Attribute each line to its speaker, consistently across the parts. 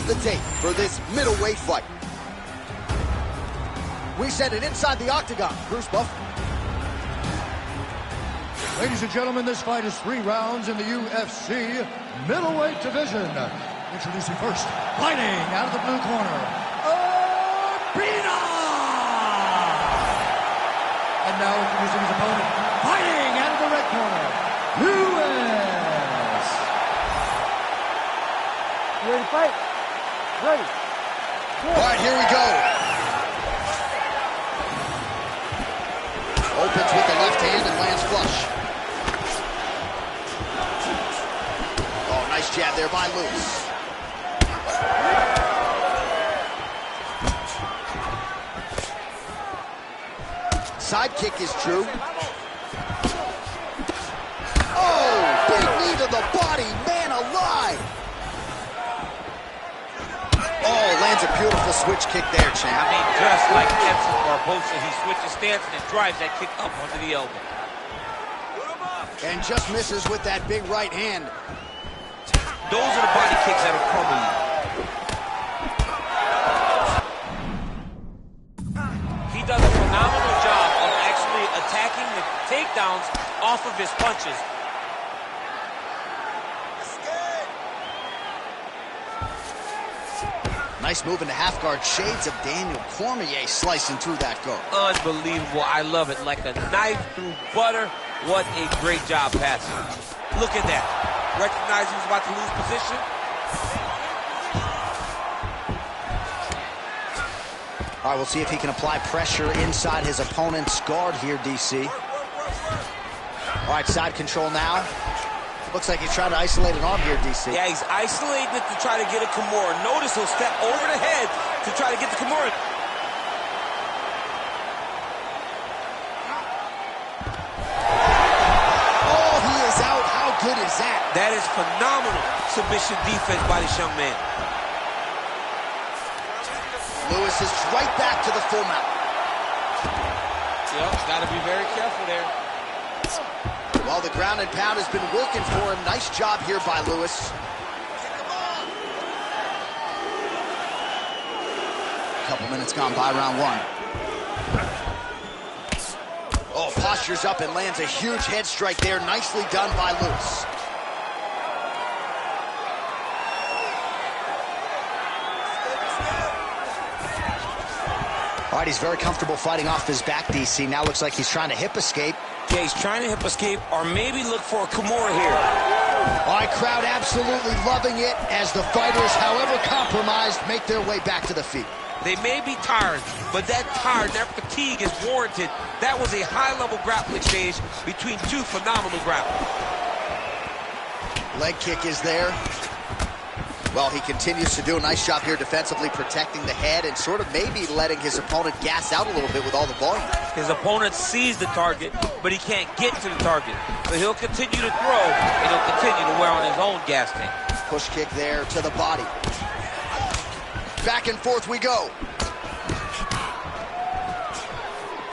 Speaker 1: of the tape for this middleweight fight. We send it inside the octagon. Bruce Buffer.
Speaker 2: Ladies and gentlemen, this fight is 3 rounds in the UFC middleweight division. Introducing first, fighting out of the blue corner, Urbina! And now introducing his opponent, fighting out of the red corner, Lewis!
Speaker 3: You ready to fight? Ready.
Speaker 1: All right, here we go. Opens with the left hand and lands flush. Oh, nice jab there by Lewis. Side kick is true. Oh, big knee to the body, man alive. Oh, lands a beautiful switch kick there, champ.
Speaker 4: I mean, just like Edson Barboza, he switches stance and drives that kick up under the elbow.
Speaker 1: And just misses with that big right hand.
Speaker 4: Those are the body kicks that will crumble you. He does a phenomenal job of actually attacking the takedowns off of his punches.
Speaker 1: Nice move into half guard. Shades of Daniel Cormier slicing through that guard.
Speaker 4: Unbelievable. I love it. Like a knife through butter. What a great job passing. Look at that. Recognized he was about to lose position.
Speaker 1: All right, we'll see if he can apply pressure inside his opponent's guard here, DC. All right, side control now. Looks like he's trying to isolate an arm here, DC.
Speaker 4: Yeah, he's isolating it to try to get a Kimura. Notice he'll step over the head to try to get the Kimura.
Speaker 1: Oh, he is out. How good is that?
Speaker 4: That is phenomenal submission defense by this young man.
Speaker 1: Lewis is right back to the full mount.
Speaker 4: Yep, got to be very careful there.
Speaker 1: Well, the ground and pound has been working for him. Nice job here by Lewis. A couple minutes gone by round 1. Oh, postures up and lands a huge head strike there. Nicely done by Lewis. All right, he's very comfortable fighting off his back, DC. Now looks like he's trying to hip escape.
Speaker 4: Yeah, he's trying to hip escape or maybe look for a Kimura here.
Speaker 1: All right, crowd absolutely loving it as the fighters, however compromised, make their way back to the feet.
Speaker 4: They may be tired, but that fatigue is warranted. That was a high-level grappling exchange between two phenomenal grapplers.
Speaker 1: Leg kick is there. Well, he continues to do a nice job here defensively, protecting the head and sort of maybe letting his opponent gas out a little bit with all the volume.
Speaker 4: His opponent sees the target, but he can't get to the target. So he'll continue to throw, and he'll continue to wear on his own gas tank.
Speaker 1: Push kick there to the body. Back and forth we go.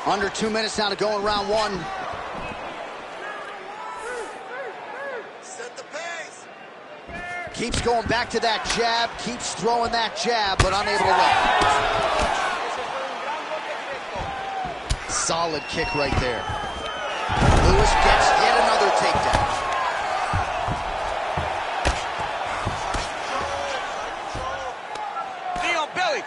Speaker 1: Under 2 minutes now to go in round 1. Keeps going back to that jab, keeps throwing that jab, but unable to land. Solid kick right there. Lewis gets yet another takedown.
Speaker 4: Knee on belly.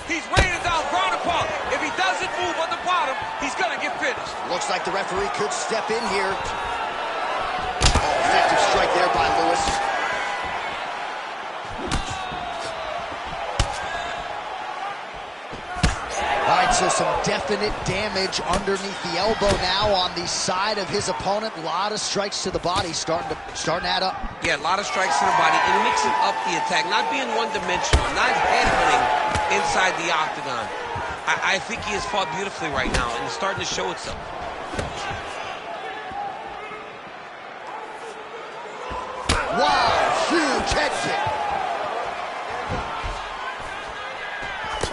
Speaker 4: He's weighing it down, ground and pound. If he doesn't move on the bottom, he's gonna get finished.
Speaker 1: Looks like the referee could step in here. Effective strike there by Lewis. All right, so some definite damage underneath the elbow now on the side of his opponent. A lot of strikes to the body starting to add up.
Speaker 4: Yeah, a lot of strikes to the body and mixing up the attack, not being one-dimensional, not headhunting inside the octagon. I think he has fought beautifully right now, and it's starting to show itself.
Speaker 1: Wow, huge head kick.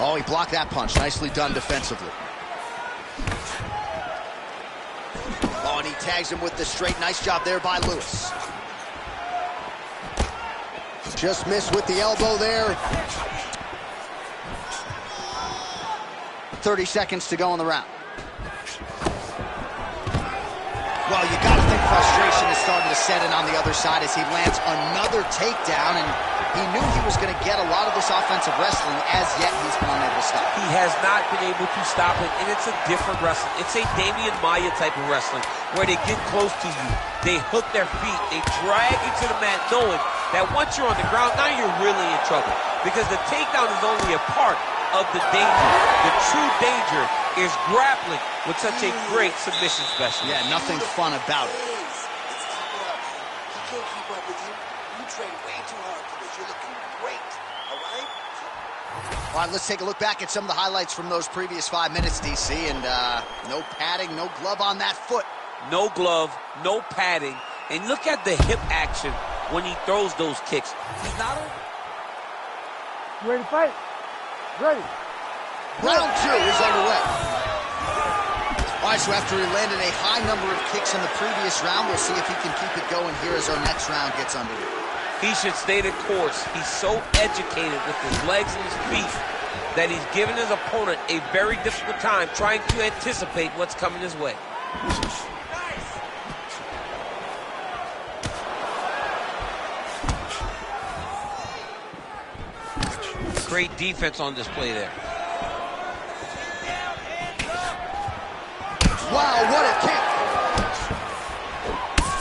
Speaker 1: Oh, he blocked that punch. Nicely done defensively. Oh, and he tags him with the straight. Nice job there by Lewis. Just missed with the elbow there. 30 seconds to go in the round. Well, you got to think frustration is starting to set in on the other side as he lands another takedown, and he knew he was going to get a lot of this offensive wrestling. As yet, he's been unable to stop.
Speaker 4: He has not been able to stop it, and it's a different wrestling. It's a Damian Maia type of wrestling, where they get close to you, they hook their feet, they drag you to the mat, knowing that once you're on the ground, now you're really in trouble, because the takedown is only a part of the danger. The true danger is grappling with such a great submission specialist.
Speaker 1: Yeah, nothing fun about it.
Speaker 5: It's keep up. He can't keep up with you. You train way too hard for this. You're looking great, all right?
Speaker 1: All right, let's take a look back at some of the highlights from those previous 5 minutes, DC, and no padding, no glove on that foot.
Speaker 4: No glove, no padding, and look at the hip action when he throws those kicks. He's not on.
Speaker 3: You ready to fight? Ready.
Speaker 1: Round 2 is underway. All right, so after he landed a high number of kicks in the previous round, we'll see if he can keep it going here as our next round gets underway.
Speaker 4: He should stay the course. He's so educated with his legs and his feet that he's given his opponent a very difficult time trying to anticipate what's coming his way. Great defense on display there.
Speaker 1: Wow, what a kick.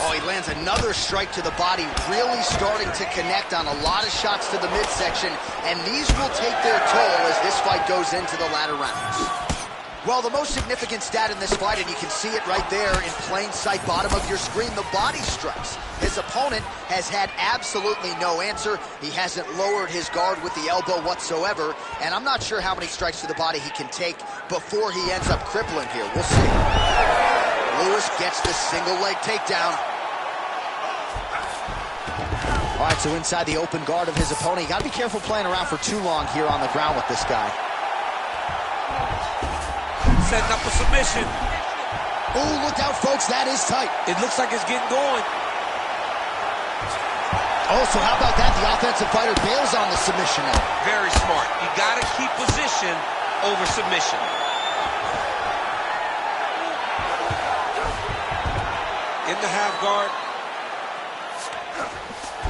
Speaker 1: Oh, he lands another strike to the body, really starting to connect on a lot of shots to the midsection, and these will take their toll as this fight goes into the latter rounds. Well, the most significant stat in this fight, and you can see it right there in plain sight, bottom of your screen, the body strikes. His opponent has had absolutely no answer. He hasn't lowered his guard with the elbow whatsoever, and I'm not sure how many strikes to the body he can take before he ends up crippling here. We'll see. Lewis gets the single leg takedown. All right, so inside the open guard of his opponent, you got to be careful playing around for too long here on the ground with this guy.
Speaker 4: Setting up a submission.
Speaker 1: Oh, look out, folks. That is tight.
Speaker 4: It looks like it's getting going.
Speaker 1: Oh, so how about that? The offensive fighter bails on the submission now.
Speaker 4: Very smart. You got to keep position over submission. In the half guard.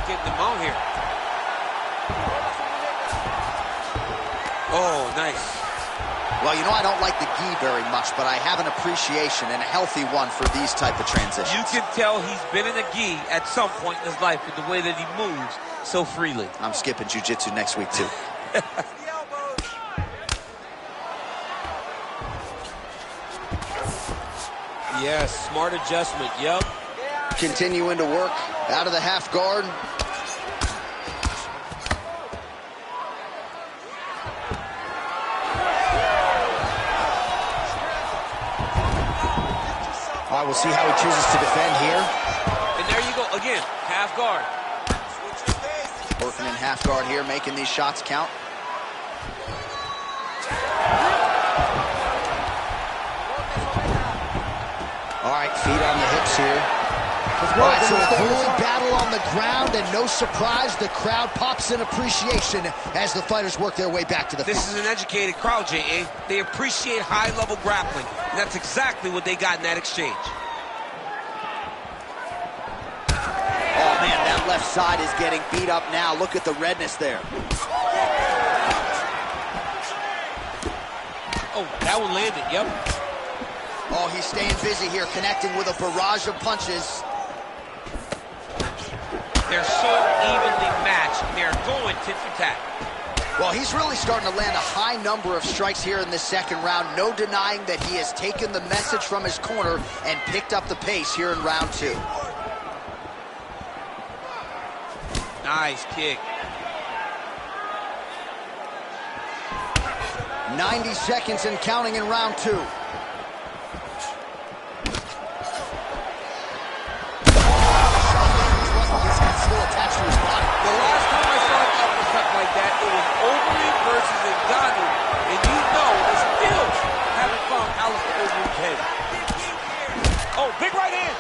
Speaker 4: Getting them out here. Oh, nice.
Speaker 1: Well, you know, I don't like the gi very much, but I have an appreciation and a healthy one for these type of transitions.
Speaker 4: You can tell he's been in a gi at some point in his life with the way that he moves so freely.
Speaker 1: I'm skipping jiu-jitsu next week, too.
Speaker 4: Yes, smart adjustment, yep.
Speaker 1: Continuing to work out of the half guard. All right, we'll see how he chooses to defend here.
Speaker 4: And there you go, again, half guard.
Speaker 1: Working in half guard here, making these shots count. All right, feet on the hips here. All right, so a grueling battle on the ground, and no surprise, the crowd pops in appreciation as the fighters work their way back to the field.
Speaker 4: This is an educated crowd, J.A. They appreciate high-level grappling, and that's exactly what they got in that exchange.
Speaker 1: Oh, man, that left side is getting beat up now. Look at the redness there.
Speaker 4: Oh, that one landed, yep.
Speaker 1: Oh, he's staying busy here, connecting with a barrage of punches.
Speaker 4: They're so evenly matched. They're going tit for tat.
Speaker 1: Well, he's really starting to land a high number of strikes here in this second round. No denying that he has taken the message from his corner and picked up the pace here in round 2.
Speaker 4: Nice kick.
Speaker 1: 90 seconds and counting in round 2. Still attached to his body.
Speaker 4: The last time I saw an uppercut like that, it was Overeem versus Ngannou, and you know they still haven't found Alistair Overeem's head. Oh, big right hand.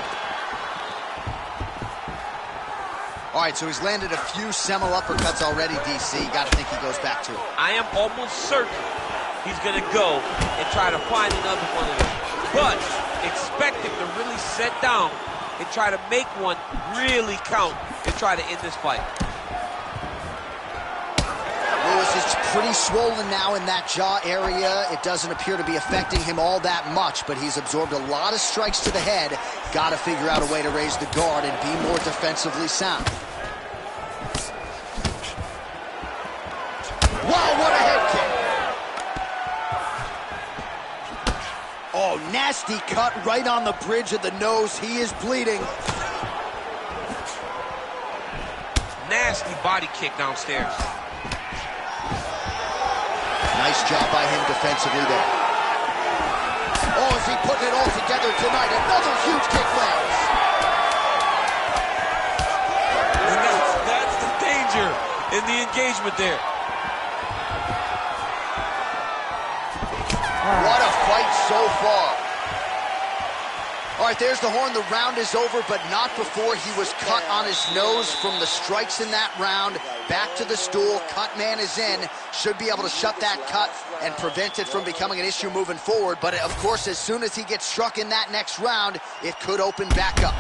Speaker 1: All All right, so he's landed a few seminal uppercuts already, DC. Got to think he goes back to it.
Speaker 4: I am almost certain he's going to go and try to find another one of them. But expect him to really sit down and try to make one really count and try to end this fight.
Speaker 1: Lewis is pretty swollen now in that jaw area. It doesn't appear to be affecting him all that much, but he's absorbed a lot of strikes to the head. Got to figure out a way to raise the guard and be more defensively sound. Wow, what a head kick. Oh, nasty cut right on the bridge of the nose. He is bleeding.
Speaker 4: Nasty body kick downstairs.
Speaker 1: Nice job by him defensively there. Oh, is he putting it all together tonight? Another huge kick lands.
Speaker 4: And that's the danger in the engagement there.
Speaker 1: What a fight so far. All right, there's the horn. The round is over, but not before he was cut on his nose from the strikes in that round. Back to the stool. Cut man is in. Should be able to shut that cut and prevent it from becoming an issue moving forward. But, of course, as soon as he gets struck in that next round, it could open back up.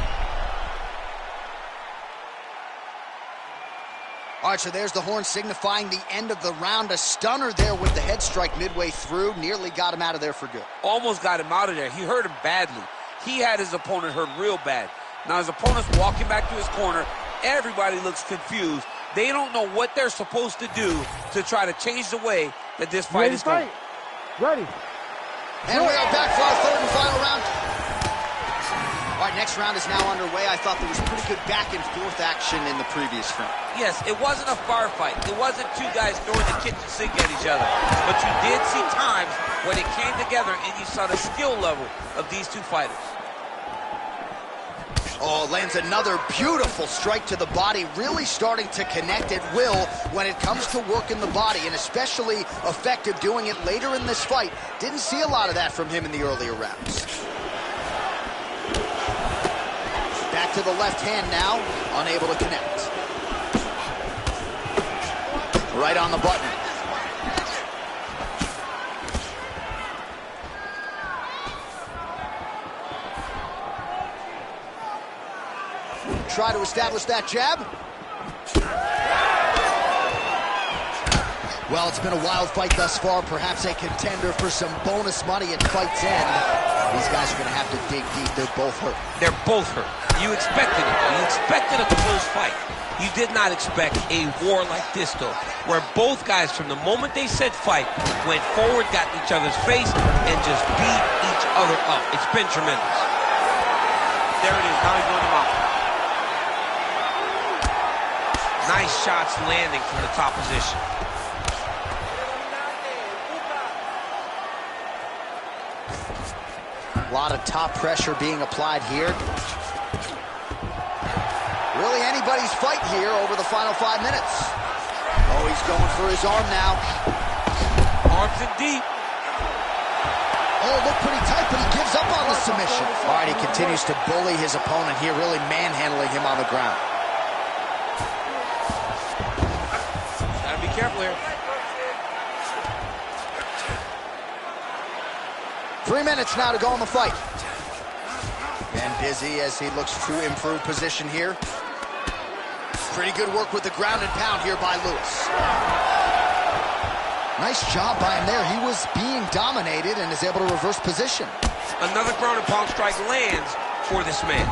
Speaker 1: All right, so there's the horn signifying the end of the round. A stunner there with the head strike midway through. Nearly got him out of there for good.
Speaker 4: Almost got him out of there. He hurt him badly. He had his opponent hurt real bad. Now his opponent's walking back to his corner. Everybody looks confused. They don't know what they're supposed to do to try to change the way that this fight is going.
Speaker 3: Ready.
Speaker 1: And we are back for our third and final round. All right, next round is now underway. I thought there was pretty good back and forth action in the previous round.
Speaker 4: Yes, it wasn't a firefight. It wasn't two guys throwing the kitchen sink at each other. But you did see times when it came together and you saw the skill level of these two fighters.
Speaker 1: Oh, lands another beautiful strike to the body, really starting to connect at will when it comes to working the body, and especially effective doing it later in this fight. Didn't see a lot of that from him in the earlier rounds. Back to the left hand now, unable to connect. Right on the button. Try to establish that jab. Well, it's been a wild fight thus far. Perhaps a contender for some bonus money at fight's end. These guys are going to have to dig deep. They're both hurt.
Speaker 4: They're both hurt. You expected it. You expected a close fight. You did not expect a war like this, though, where both guys, from the moment they said fight, went forward, got in each other's face, and just beat each other up. It's been tremendous. There it is. Now he's going to mount. Nice shots landing from the top position.
Speaker 1: A lot of top pressure being applied here. Really anybody's fight here over the final 5 minutes. Oh, he's going for his arm now.
Speaker 4: Arms in deep.
Speaker 1: Oh, looked pretty tight, but he gives up on the submission. All right, he continues to bully his opponent here, really manhandling him on the ground.
Speaker 4: Gotta be careful here.
Speaker 1: 3 minutes now to go in the fight. And busy as he looks to improve position here. Pretty good work with the ground and pound here by Lewis. Nice job by him there. He was being dominated and is able to reverse position.
Speaker 4: Another ground and pound strike lands for this man.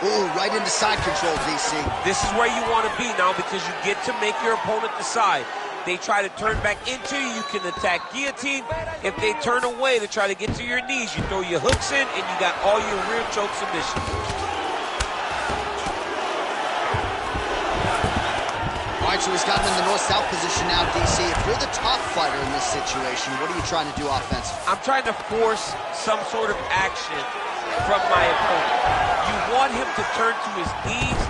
Speaker 1: Ooh, right into side control, DC.
Speaker 4: This is where you want to be now, because you get to make your opponent decide. They try to turn back into you, you can attack guillotine. If they turn away to try to get to your knees, you throw your hooks in and you got all your rear choke submissions.
Speaker 1: All right, so he's got him in the north-south position now, DC. If you're the top fighter in this situation, what are you trying to do offensively?
Speaker 4: I'm trying to force some sort of action from my opponent. You want him to turn to his knees,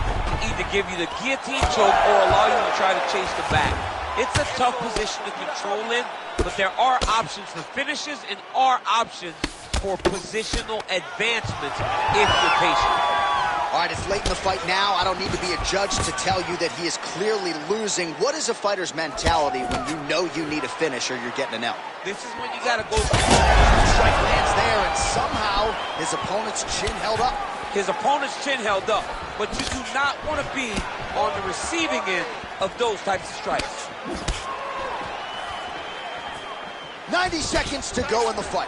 Speaker 4: either give you the guillotine choke or allow you to try to chase the back. It's a tough position to control in, but there are options for finishes and are options for positional advancements if you're patient.
Speaker 1: All right, it's late in the fight now. I don't need to be a judge to tell you that he is clearly losing. What is a fighter's mentality when you know you need a finish or you're getting an L?
Speaker 4: This is when you got to go.
Speaker 1: Strike lands there, and somehow his opponent's chin held up.
Speaker 4: His opponent's chin held up, but you do not want to be on the receiving end of those types of strikes.
Speaker 1: 90 seconds to go in the fight.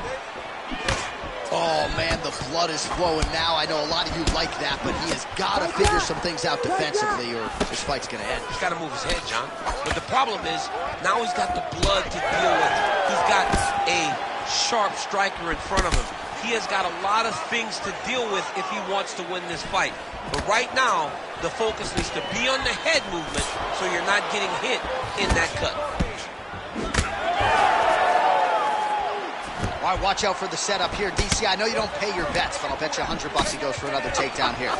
Speaker 1: Oh, man, the blood is flowing now. I know a lot of you like that, but he has got to figure some things out defensively or this fight's going to end.
Speaker 4: He's got to move his head, John. But the problem is, now he's got the blood to deal with. He's got a sharp striker in front of him. He has got a lot of things to deal with if he wants to win this fight. But right now, the focus needs to be on the head movement so you're not getting hit in that cut.
Speaker 1: All right, watch out for the setup here. DC, I know you don't pay your bets, but I'll bet you $100 he goes for another takedown here.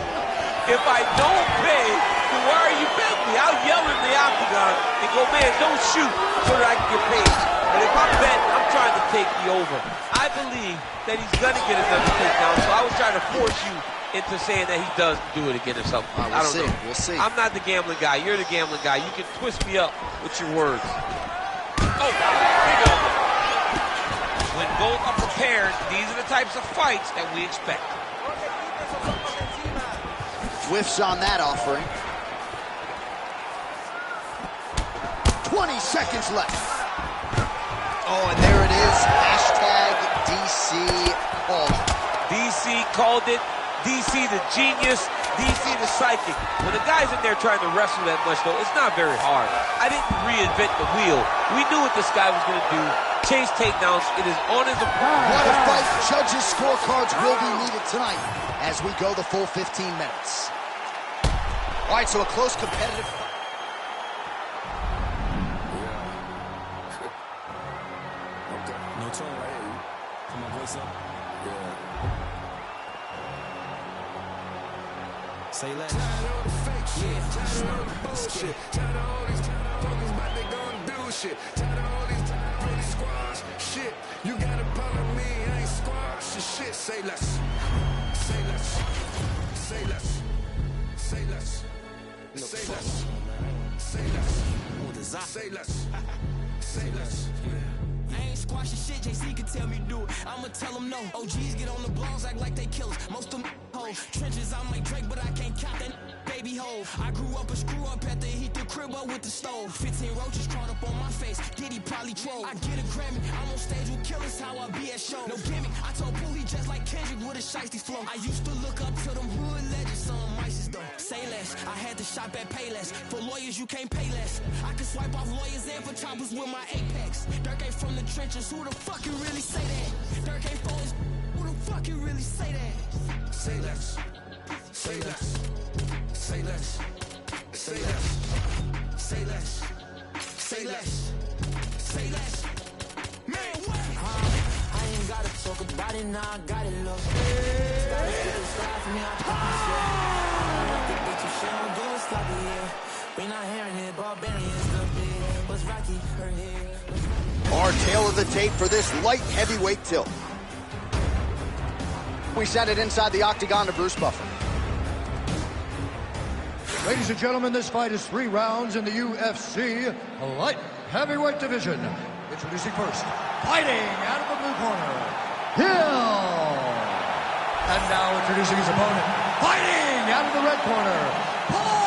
Speaker 4: If I don't pay, then why are you betting me? I'll yell in the octagon and go, man, don't shoot so that I can get paid. But if I'm betting, I'm trying to take the over. I believe that he's going to get another takedown, so I was trying to force you into saying that he does do it again or something. I don't know.
Speaker 1: We'll see.
Speaker 4: I'm not the gambling guy. You're the gambling guy. You can twist me up with your words. Oh, big elbow. When both are prepared, these are the types of fights that we expect.
Speaker 1: Whiffs on that offering. 20 seconds left. Oh, and there it is. Hashtag DC called it.
Speaker 4: DC called it. DC the genius. DC the psychic. When the guy's in there trying to wrestle that much, though, it's not very hard. I didn't reinvent the wheel. We knew what this guy was going to do. Chase takedowns. It is on his opponent.
Speaker 1: What a fight. Judges' scorecards will be needed tonight as we go the full 15 minutes. All right, so a close competitive fight.
Speaker 6: No tone right here. Put my voice up. Yeah. Say less. Tired of the fake shit. Tired of the bullshit. Tired of all these focus, but they gonna do shit. Tired of all these squash shit. You got a problem with me, I ain't squash shit. Say less. Say less. Say less. Say less. Say less. Say less. Say less. Say less. I ain't squashing shit, JC can tell me do it. I'ma tell them no. OGs get on the blogs, act like they killers. Most of them hoes. Trenches, I'm like Drake, but I can't count that baby hole. I grew up a screw up at the heat the crib up with the stove. 15 roaches crawled up on my face. Diddy probably troll. I get a Grammy. I'm on stage with killers, how I be at shows. No gimmick. I told Pooh he just like Kendrick with a shiesty flow. I used to look up to them hood legends, some mices though. Say less. I had to shop at Payless. For lawyers, you can't pay less. I can swipe off lawyers and for choppers with my Apex. Dirk ain't from the trenches. Who the fuck can really say that? Dirk ain't for his. Who the fuck can really say that? Say less. Say less. Say less. Say less. Say less. Say less. Say less. Man, what? I ain't gotta talk about it now. I got it, love. Gotta get this life from me. I promise you. I want the bitch you shit on do it sloppy, yeah. We not hearing it. Barbarians, the big. What's Rocky? Her head.
Speaker 1: Our tail of the tape for this light heavyweight tilt. We send it inside the octagon to Bruce Buffer.
Speaker 2: Ladies and gentlemen, this fight is 3 rounds in the UFC light heavyweight division. Introducing first, fighting out of the blue corner, Hill. And now introducing his opponent, fighting out of the red corner, Paul.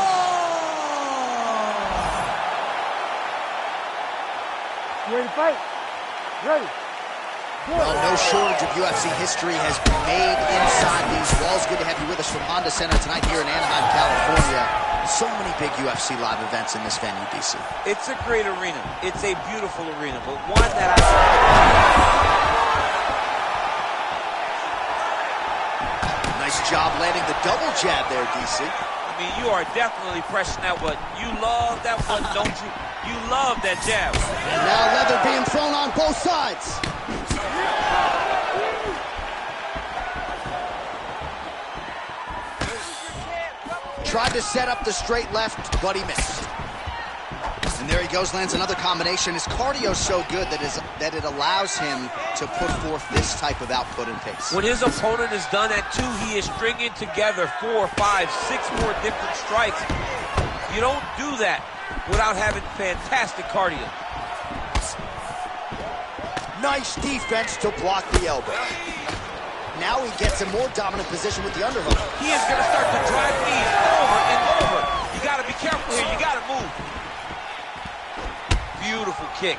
Speaker 3: You ready to fight? Ready.
Speaker 1: Well, no shortage of UFC history has been made inside these walls. Good to have you with us from Honda Center tonight here in Anaheim, California. So many big UFC live events in this venue, DC.
Speaker 4: It's a great arena. It's a beautiful arena, but one that
Speaker 1: Nice job landing the double jab there, DC.
Speaker 4: I mean, you are definitely pressing that button. You love that button, don't you? You love that jab.
Speaker 1: And now leather being thrown on both sides. Tried to set up the straight left, but he missed. And And there he goes, lands another combination. His cardio's so good that it allows him to put forth this type of output and pace.
Speaker 4: When his opponent is done at 2, he is stringing together 4, 5, 6 more different strikes. You don't do that without having fantastic cardio.
Speaker 1: Nice defense to block the elbow. Now he gets a more dominant position with the underhook.
Speaker 4: He is going to start to drive knees over and over. You got to be careful here. You got to move. Beautiful kick.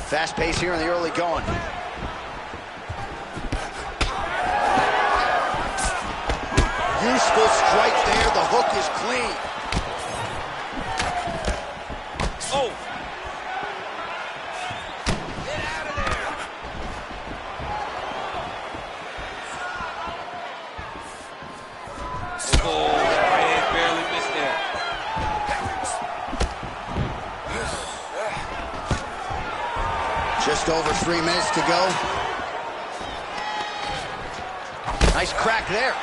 Speaker 1: Fast pace here in the early going. Useful strike there. The hook is clean.
Speaker 4: Oh. Get out of there. Oh, man, barely missed there.
Speaker 1: Just over 3 minutes to go. Nice crack there.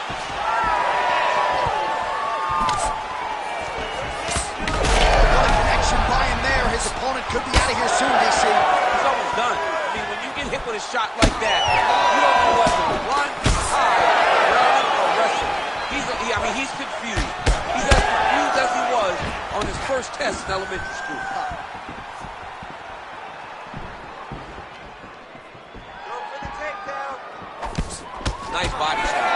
Speaker 1: His opponent could be out of here soon, DC.
Speaker 4: He's almost done. I mean, when you get hit with a shot like that, you don't know whether to run, hide, grab, or wrestle. He's confused. He's as confused as he was on his first test in elementary school. Nice body shot.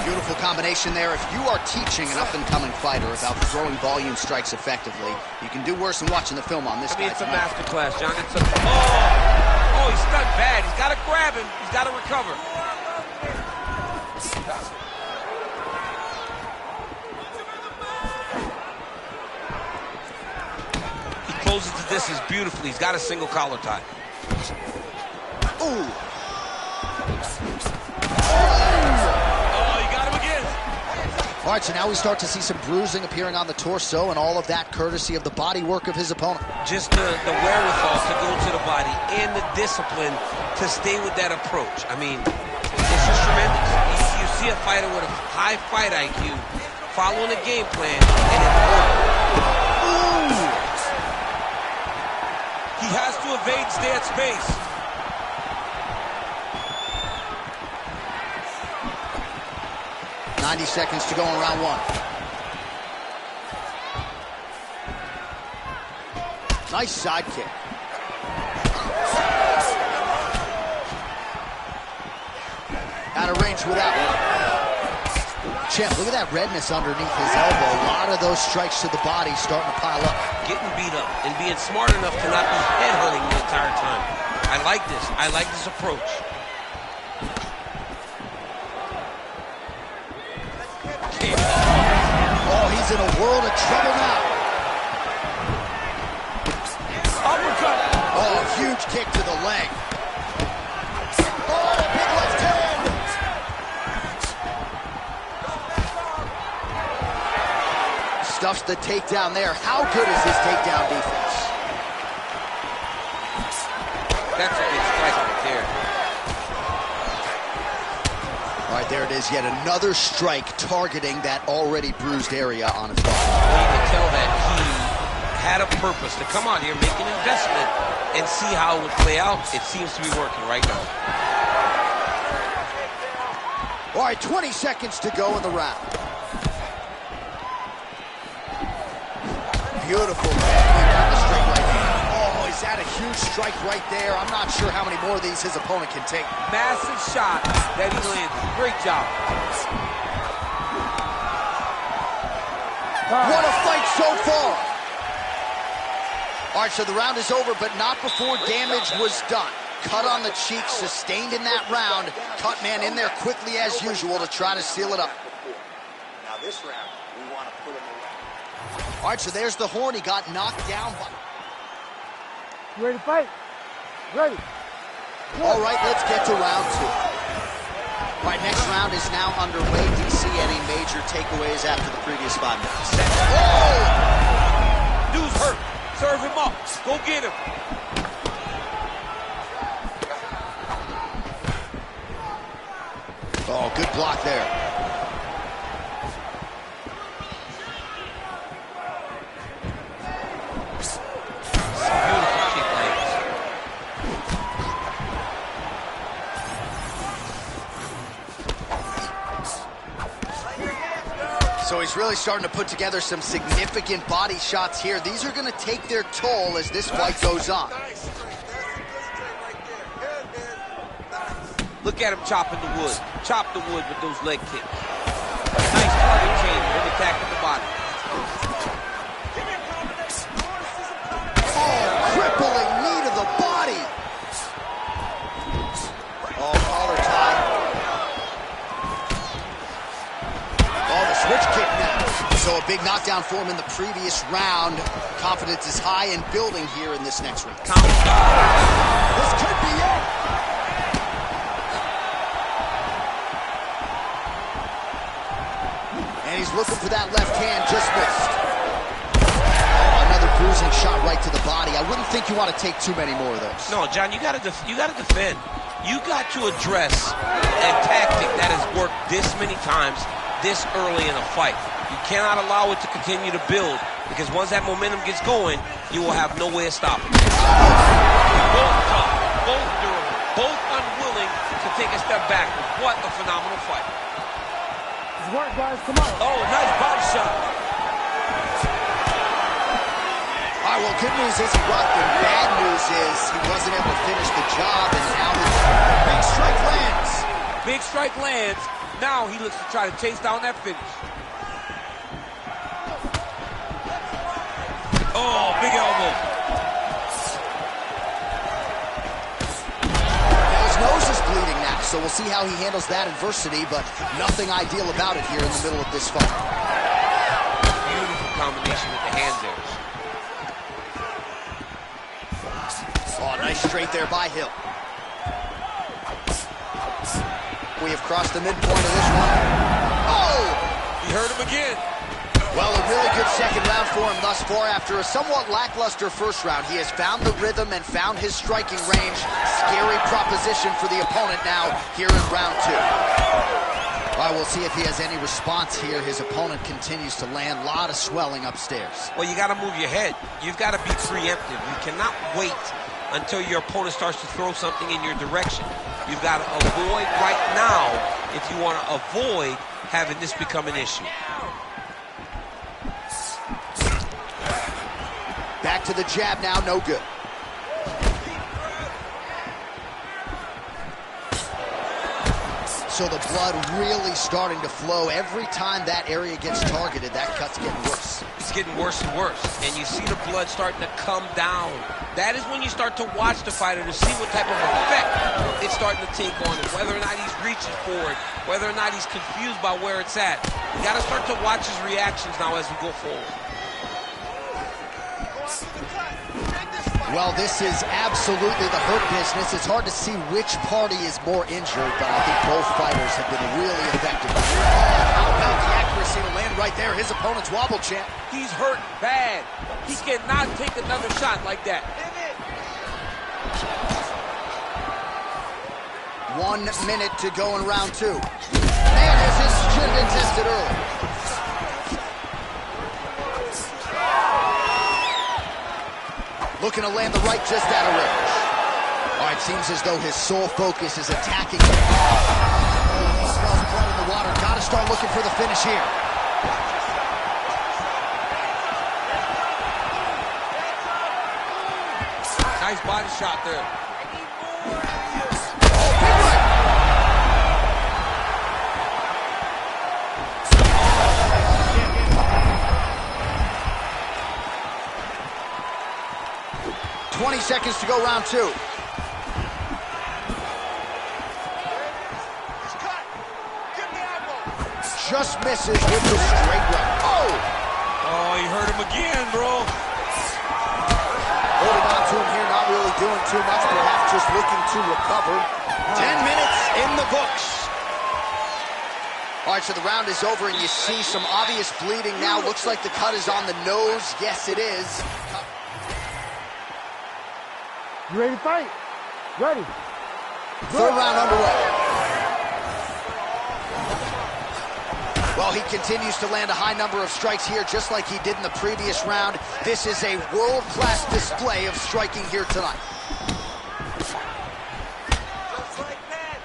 Speaker 1: Beautiful combination there. If you are teaching an up-and-coming fighter about throwing volume strikes effectively, you can do worse than watching the film on this guy.
Speaker 4: It's a masterclass, John. It's a... Oh, he's stunned bad. He's got to grab him. He's got to recover. He closes the distance beautifully. He's got a single collar tie.
Speaker 1: Ooh. All right, so now we start to see some bruising appearing on the torso, and all of that courtesy of the body work of his opponent.
Speaker 4: Just the wherewithal to go to the body and the discipline to stay with that approach. I mean, it's just tremendous. You see a fighter with a high fight IQ following a game plan, and it's working.
Speaker 1: Ooh!
Speaker 4: He has to evade, stay at space.
Speaker 1: .90 seconds to go in round 1. Nice side kick. Out of range with that one. Champ, look at that redness underneath his elbow. A lot of those strikes to the body starting to pile up.
Speaker 4: Getting beat up and being smart enough to not be head-hunting the entire time. I like this. I like this approach.
Speaker 1: Oh, he's in a world of trouble now.
Speaker 4: Uppercut.
Speaker 1: Oh, huge kick to the leg. Oh, big left hand. Stuffs the takedown there. How good is his takedown defense?
Speaker 4: That's a big strike right there.
Speaker 1: All right, there it is, yet another strike targeting that already bruised area on his body.
Speaker 4: Well, you can tell that he had a purpose to come out here, make an investment, and see how it would play out. It seems to be working right now.
Speaker 1: All right, 20 seconds to go in the round. Beautiful technique on the straight right hand. Oh, is that a huge strike right there? I'm not sure how many more of these his opponent can take.
Speaker 4: Massive shot that he landed. Great job.
Speaker 1: What a fight so far. All right, so the round is over, but not before damage was done. Cut on the cheek, sustained in that round. Cut man in there quickly as usual to try to seal it up.
Speaker 5: Now this round, we want to put him away.
Speaker 1: All right, so there's the horn. He got knocked down by...
Speaker 3: You ready to fight? Ready.
Speaker 1: All right, let's get to round 2. All right, next round is now underway. DC, any major takeaways after the previous 5 minutes?
Speaker 4: Oh! Dude's hurt. Serve him up. Go get him.
Speaker 1: Oh, good block there.
Speaker 4: Beautiful kick legs.
Speaker 1: So he's really starting to put together some significant body shots here. These are going to take their toll as this fight goes on.
Speaker 4: Look at him chopping the wood. Chop the wood with those leg kicks. Nice target change when attacking the body.
Speaker 1: Oh, crippling knee to the body. Oh, collar tie. Oh, the switch kick now. So a big knockdown for him in the previous round. Confidence is high and building here in this next round. This could be it. And he's looking for that left hand, just missed. Oh, another bruising shot right to the body. I wouldn't think you want to take too many more of those.
Speaker 4: No, John, you gotta defend. You got to address a tactic that has worked this many times, this early in a fight. You cannot allow it to continue to build, because once that momentum gets going, you will have no way of stopping it. Both tough, both durable, both unwilling to take a step backward. What a phenomenal fight.
Speaker 3: Good work, guys. Come on.
Speaker 4: Oh, nice body shot.
Speaker 1: All right, well, good news is he rocked him. Bad news is he wasn't able to finish the job, and now his big strike lands.
Speaker 4: Big strike lands. Now he looks to try to chase down that finish. Oh, big elbow.
Speaker 1: His nose is bleeding now, so we'll see how he handles that adversity, but nothing ideal about it here in the middle of this fight.
Speaker 4: Beautiful combination with the hand there.
Speaker 1: Oh, nice straight there by Hill. We have crossed the midpoint of this one. Oh!
Speaker 4: He hurt him again.
Speaker 1: Well, a really good second round for him thus far. After a somewhat lackluster first round, he has found the rhythm and found his striking range. Scary proposition for the opponent now here in round two. All right, we'll see if he has any response here. His opponent continues to land. A lot of swelling upstairs.
Speaker 4: Well, you got to move your head. You've got to be preemptive. You cannot wait until your opponent starts to throw something in your direction. You've got to avoid right now if you want to avoid having this become an issue.
Speaker 1: Back to the jab now, no good. So the blood really starting to flow. Every time that area gets targeted, that cut's getting worse.
Speaker 4: It's getting worse and worse, and you see the blood starting to come down. That is when you start to watch the fighter to see what type of effect it's starting to take on him, whether or not he's reaching for it, whether or not he's confused by where it's at. You got to start to watch his reactions now as we go forward.
Speaker 1: Well, this is absolutely the hurt business. It's hard to see which party is more injured, but I think both fighters have been really effective. How about the accuracy to land right there? His opponent's wobble champ.
Speaker 4: He's hurt bad. He cannot take another shot like that.
Speaker 1: 1 minute to go in round two. And his should have been tested early. Looking to land the right just out of range. All right, seems as though his sole focus is attacking. Oh, he smells blood in the water. Got to start looking for the finish here.
Speaker 4: Nice body shot there.
Speaker 1: Oh, big right. 20 seconds to go, round two. Just misses with the straight right. Oh!
Speaker 4: Oh, he hurt him again, bro.
Speaker 1: Holding on to him here, not really doing too much, perhaps just looking to recover. 10 minutes in the books. All right, so the round is over, and you see some obvious bleeding now. Looks like the cut is on the nose. Yes, it is.
Speaker 3: You ready to fight? Ready.
Speaker 1: Third round underway. Well, he continues to land a high number of strikes here, just like he did in the previous round. This is a world-class display of striking here tonight.
Speaker 5: Just like that.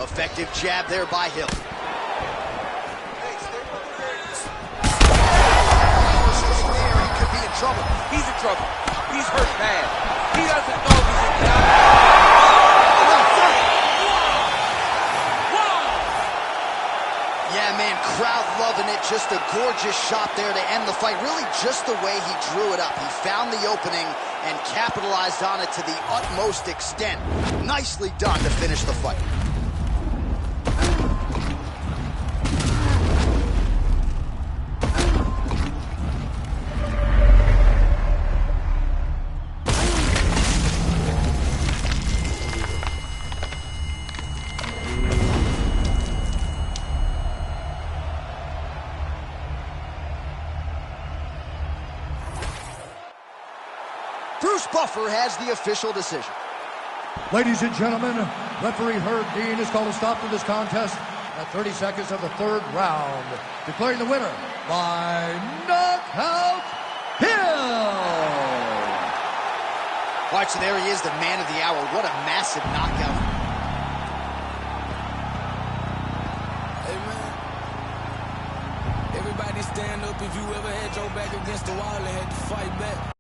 Speaker 1: Effective jab there by Hill.
Speaker 5: Hey, stay with the legs.
Speaker 1: Sitting there, he could be in trouble.
Speaker 4: He's in trouble. He's hurt bad. He doesn't know he's in trouble.
Speaker 1: Yeah, man, crowd loving it. Just a gorgeous shot there to end the fight. Really just the way he drew it up. He found the opening and capitalized on it to the utmost extent. Nicely done to finish the fight. Bruce Buffer has the official decision.
Speaker 2: Ladies and gentlemen, referee Herb Dean has called a stop to this contest at 30 seconds of the third round, declaring the winner by knockout, Hill.
Speaker 1: All right, so there he is, the man of the hour. What a massive knockout.
Speaker 6: Hey, man. Everybody stand up if you ever had your back against the wall and had to fight back.